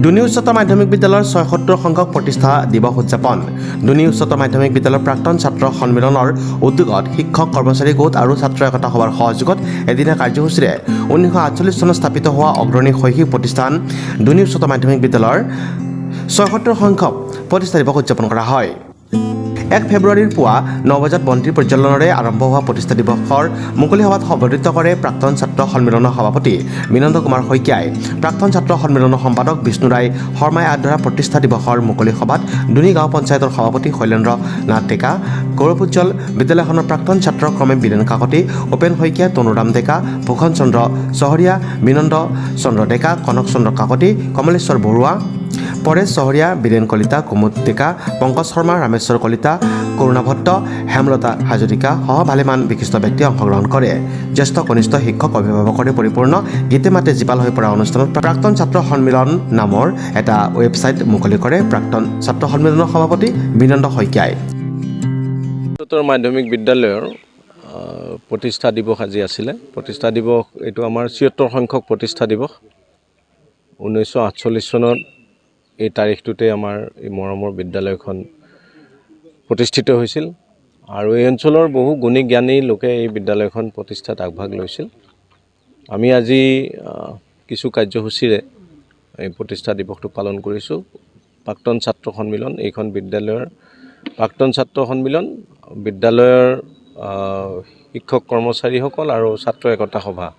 দুনি উচ্চতৰ মাধ্যমিক বিদ্যালয়ৰ ৭৬ সংখ্যক প্ৰতিষ্ঠা দিৱস উদযাপন। দুনি উচ্চতৰ মাধ্যমিক বিদ্যালয়ৰ প্ৰাক্তন ছাত্ৰ সন্মিলনৰ উদ্যোগত শিক্ষক কৰ্মচাৰী গোট আৰু ছাত্ৰ একতা সভাৰ সহযোগত এদিনীয়া কাৰ্যসূচীৰে 1948 চনত স্থাপিত হোৱা অগ্ৰণী শৈক্ষিক প্ৰতিষ্ঠান দুনি উচ্চতৰ মাধ্যমিক বিদ্যালয়ৰ ৭৬ সংখ্যক প্ৰতিষ্ঠা দিৱস উদযাপন কৰা হয়। ১ ফেব্ৰুৱাৰীৰ পুৱা ৯ বজাত বন্তিৰ প্ৰজ্বলনেৰে আৰম্ভ হোৱা প্ৰতিষ্ঠা দিৱসৰ মুকলি সভাত সভাপতিত্ব কৰে প্ৰাক্তন ছাত্ৰ সন্মিলনৰ সভাপতি বিনন্দ কুমাৰ শইকীয়াই। প্ৰাক্তন ছাত্ৰ সন্মিলনৰ সম্পাদক বিষ্ণু ৰায় শৰ্মাই আগবঢ়োৱা প্ৰতিষ্ঠা দিৱসৰ মুকলি সভাত দুনি গাঁও পঞ্চায়তৰ সভাপতি শৈলেন্দ্ৰ নাথ ডেকা, গৌৰৱোজ্জ্বল বিদ্যালয়খনৰ প্ৰাক্তন ছাত্ৰ ক্ৰমে বীৰেন কাকতি, উপেন শইকীয়া, তনুৰাম ডেকা, ভূষণ চন্দ্ৰ চহৰীয়া, বিনন্দ চন্দ্ৰ ডেকা, কনক চন্দ্ৰ কাকতি, কমলেশ্বৰ বৰুৱা, পৰেশ চহৰীয়া, বীৰেন কলিতা, কুমুদ ডেকা, পংকজ শৰ্মা, ৰামেশ্বৰ কলিতা, কৰুণা ভট্ট, হেমলতা হাজৰিকা সহ ভালেমান বিশিষ্ট ব্যক্তিয়ে অংশগ্ৰহণ কৰে। জ্যেষ্ঠ কনিষ্ঠ শিক্ষক অভিভাৱকৰে পৰিপূৰ্ণ গীতে মাতে জীপাল হৈ পৰা অনুষ্ঠানত প্ৰাক্তন ছাত্ৰ সন্মিলন নামৰ এটা ৱেবছাইট মুকলি কৰে প্ৰাক্তন ছাত্ৰ সন্মিলনৰ সভাপতি বিনন্দ শইকীয়াই। উচ্চতৰ মাধ্যমিক বিদ্যালয়ৰ প্ৰতিষ্ঠা দিৱস আজি আছিলে। প্ৰতিষ্ঠা দিৱস এইটো আমাৰ ৭৬ সংখ্যক প্ৰতিষ্ঠা দিৱস। 1948 চনত এই তাৰিখটোতে আমাৰ এই মৰমৰ বিদ্যালয়খন প্ৰতিষ্ঠিত হৈছিল আৰু এই অঞ্চলৰ বহু গুণী জ্ঞানী লোকে এই বিদ্যালয়খন প্ৰতিষ্ঠাত আগভাগ লৈছিল। আমি আজি কিছু কাৰ্যসূচীৰে এই প্ৰতিষ্ঠা দিৱসটো পালন কৰিছোঁ। প্ৰাক্তন ছাত্ৰ সন্মিলন, এইখন বিদ্যালয়ৰ প্ৰাক্তন ছাত্ৰ সন্মিলন, বিদ্যালয়ৰ শিক্ষক কৰ্মচাৰীসকল আৰু ছাত্ৰ একতা সভা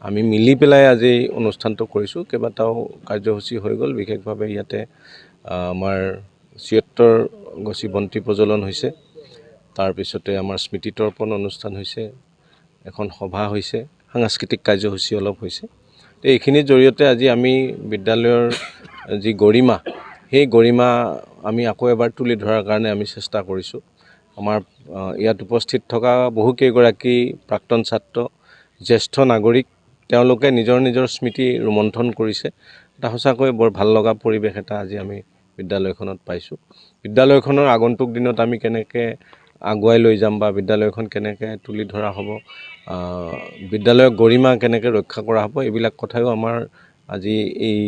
আমি মিলি পেলাই আজি অনুষ্ঠানটো কৰিছোঁ। কেইবাটাও কাৰ্যসূচী হৈ গ'ল। বিশেষভাৱে ইয়াতে আমাৰ ৭৬ গছি বন্তি প্ৰজ্বলন হৈছে, তাৰপিছতে আমাৰ স্মৃতি তৰ্পণ অনুষ্ঠান হৈছে, এখন সভা হৈছে, সাংস্কৃতিক কাৰ্যসূচী অলপ হৈছে। এইখিনিৰ জৰিয়তে আজি আমি বিদ্যালয়ৰ যি গৰিমা, সেই গৰিমা আমি আকৌ এবাৰ তুলি ধৰাৰ কাৰণে আমি চেষ্টা কৰিছোঁ। আমাৰ ইয়াত উপস্থিত থকা বহুকেইগৰাকী প্ৰাক্তন ছাত্ৰ, জ্যেষ্ঠ নাগৰিক, তেওঁলোকে নিজৰ নিজৰ স্মৃতি ৰোমন্থন কৰিছে। এটা সঁচাকৈ বৰ ভাল লগা পৰিৱেশ এটা আজি আমি বিদ্যালয়খনত পাইছোঁ। বিদ্যালয়খনৰ আগন্তুক দিনত আমি কেনেকৈ আগুৱাই লৈ যাম বা বিদ্যালয়খন কেনেকৈ তুলি ধৰা হ'ব, বিদ্যালয়ৰ গৰিমা কেনেকৈ ৰক্ষা কৰা হ'ব, এইবিলাক কথাও আমাৰ আজি এই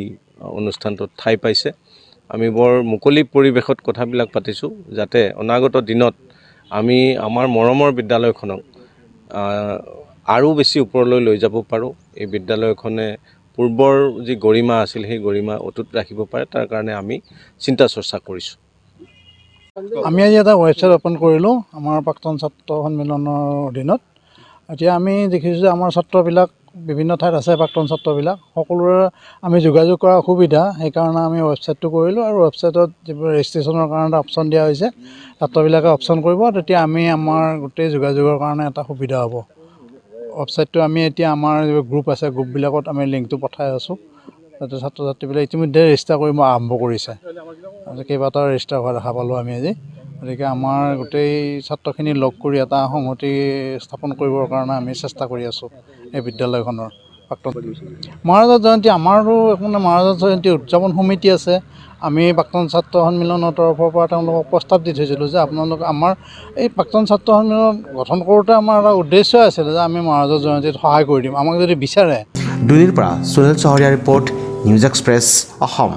অনুষ্ঠানটোত ঠাই পাইছে। আমি বৰ মুকলি পৰিৱেশত কথাবিলাক পাতিছোঁ যাতে অনাগত দিনত আমি আমাৰ মৰমৰ বিদ্যালয়খনক আৰু বেছি ওপৰলৈ লৈ যাব পাৰোঁ। এই বিদ্যালয়খনে পূৰ্বৰ যি গৰিমা আছিল সেই গৰিমা অটুট ৰাখিব পাৰে, তাৰ কাৰণে আমি চিন্তা চৰ্চা কৰিছোঁ। আমি আজি এটা ৱেবছাইট অ'পন কৰিলোঁ আমাৰ প্ৰাক্তন ছাত্ৰ সন্মিলনৰ অধীনত। এতিয়া আমি দেখিছোঁ যে আমাৰ ছাত্ৰবিলাক বিভিন্ন ঠাইত আছে, প্ৰাক্তন ছাত্ৰবিলাক সকলোৰে আমি যোগাযোগ কৰাৰ অসুবিধা, সেইকাৰণে আমি ৱেবছাইটটো কৰিলোঁ আৰু ৱেবছাইটত যিবোৰ ৰেজিষ্ট্ৰেশ্যনৰ কাৰণে এটা অপশ্যন দিয়া হৈছে, ছাত্ৰবিলাকে অপশ্যন কৰিব, তেতিয়া আমি আমাৰ গোটেই যোগাযোগৰ কাৰণে এটা সুবিধা হ'ব। ৱেবছাইটটো আমি এতিয়া আমাৰ যিবোৰ গ্ৰুপ আছে, গ্ৰুপবিলাকত আমি লিংকটো পঠাই আছোঁ, যাতে ছাত্ৰ ছাত্ৰীবিলাক ইতিমধ্যে ৰেজিষ্টাৰ কৰিব আৰম্ভ কৰিছে। কেইবাটাও ৰেজিষ্টাৰ হোৱা দেখা পালোঁ আমি আজি। গতিকে আমাৰ গোটেই ছাত্ৰখিনি লগ কৰি এটা সংহতি স্থাপন কৰিবৰ কাৰণে আমি চেষ্টা কৰি আছোঁ এই বিদ্যালয়খনৰ। প্ৰাক্তন মহাৰাজা জয়ন্তী, আমাৰো এখন মহাৰাজা জয়ন্তী উদযাপন সমিতি আছে। আমি প্ৰাক্তন ছাত্ৰ সন্মিলনৰ তৰফৰ পৰা তেওঁলোকক প্ৰস্তাৱ দি থৈছিলোঁ যে আপোনালোক আমাৰ এই প্ৰাক্তন ছাত্ৰ সন্মিলন গঠন কৰোঁতে আমাৰ এটা উদ্দেশ্য আছিলে যে আমি মহাৰাজা জয়ন্তীত সহায় কৰি দিম, আমাক যদি বিচাৰে। দুনিৰ পৰা সুনীল চহৰীয়া ৰিপৰ্ট, নিউজ এক্সপ্ৰেছ, অসম।